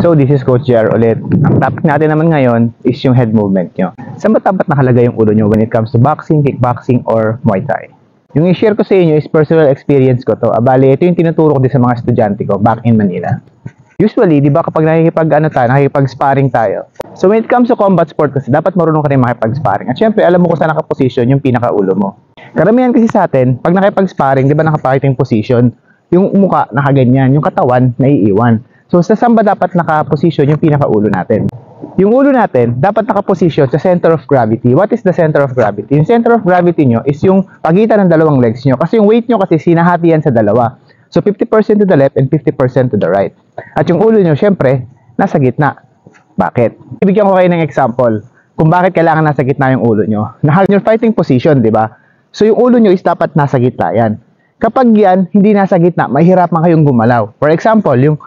So this is Coach JR ulit. Ang topic natin naman ngayon is yung head movement nyo. Saan ba dapat nakalagay yung ulo nyo when it comes to boxing, kickboxing, or Muay Thai? Yung i-share ko sa inyo is personal experience ko to. Bali, ito yung tinuturo ko din sa mga estudyante ko back in Manila. Usually, di ba kapag nakikipag-sparring tayo. So when it comes to combat sport kasi, dapat marunong ka rin makipag-sparring. At syempre, alam mo kung saan nakaposition yung pinaka-ulo mo. Karamihan kasi sa atin, pag nakipag-sparring, di ba nakaparting position, yung muka nakaganyan, yung katawan naiiwan. So, sa saan ba dapat nakaposisyon yung pinaka-ulo natin? Yung ulo natin, dapat nakaposisyon sa center of gravity. What is the center of gravity? Yung center of gravity nyo is yung pagitan ng dalawang legs nyo. Kasi yung weight nyo kasi sinahati yan sa dalawa. So, 50% to the left and 50% to the right. At yung ulo nyo, syempre, nasa gitna. Bakit? Ibigyan ko kayo ng example kung bakit kailangan nasa gitna yung ulo nyo. Nasa your fighting position, di ba? So, yung ulo nyo is dapat nasa gitna yan. Kapag yan, hindi nasa gitna, mahihirapan kayong gumalaw. For example, yung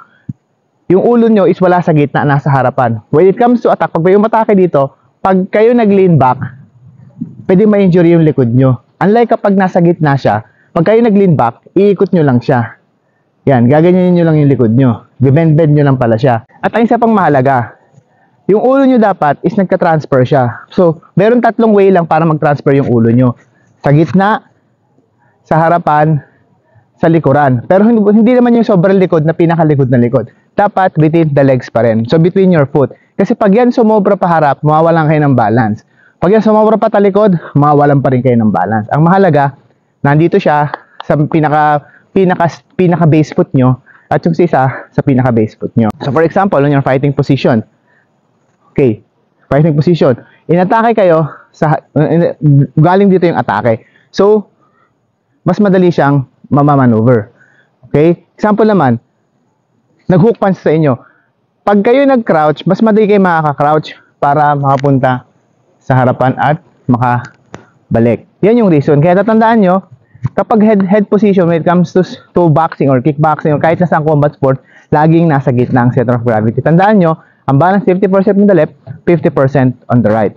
ulo nyo is wala sa gitna, nasa harapan. When it comes to attack, pag may umatake dito, pag kayo nag-lean back, pwede ma-injury yung likod nyo. Unlike kapag nasa gitna siya, pag kayo nag-lean back, iikot nyo lang siya. Yan, gaganyanin nyo lang yung likod nyo. Bibend-bend nyo lang pala siya. At ang isa pang mahalaga, yung ulo nyo dapat is nagka-transfer siya. So, meron tatlong way lang para mag-transfer yung ulo nyo. Sa gitna, sa harapan, sa likuran. Pero hindi naman yung sobrang likod na pinakalikod na likod. Dapat between the legs pa rin. So, between your foot. Kasi pag yan sumobra pa harap, mawawalan kayo ng balance. Pag yan sumobra pa talikod, mawawalan pa rin kayo ng balance. Ang mahalaga, nandito siya sa pinaka base foot nyo at yung isa sa pinaka base foot nyo. So, for example, on your fighting position. Okay, fighting position. Inatake kayo, galing dito yung atake. So, mas madali siyang mamamaneuver. Okay? Example naman, nag-hook punch sa inyo. Pag kayo nag-crouch, mas madali kayo makaka-crouch para makapunta sa harapan at makabalik. Yan yung reason. Kaya tatandaan nyo, kapag head position when it comes to boxing or kickboxing or kahit sa combat sport, laging nasa gitna ang center of gravity. Tandaan nyo, ang balance 50% on the left, 50% on the right.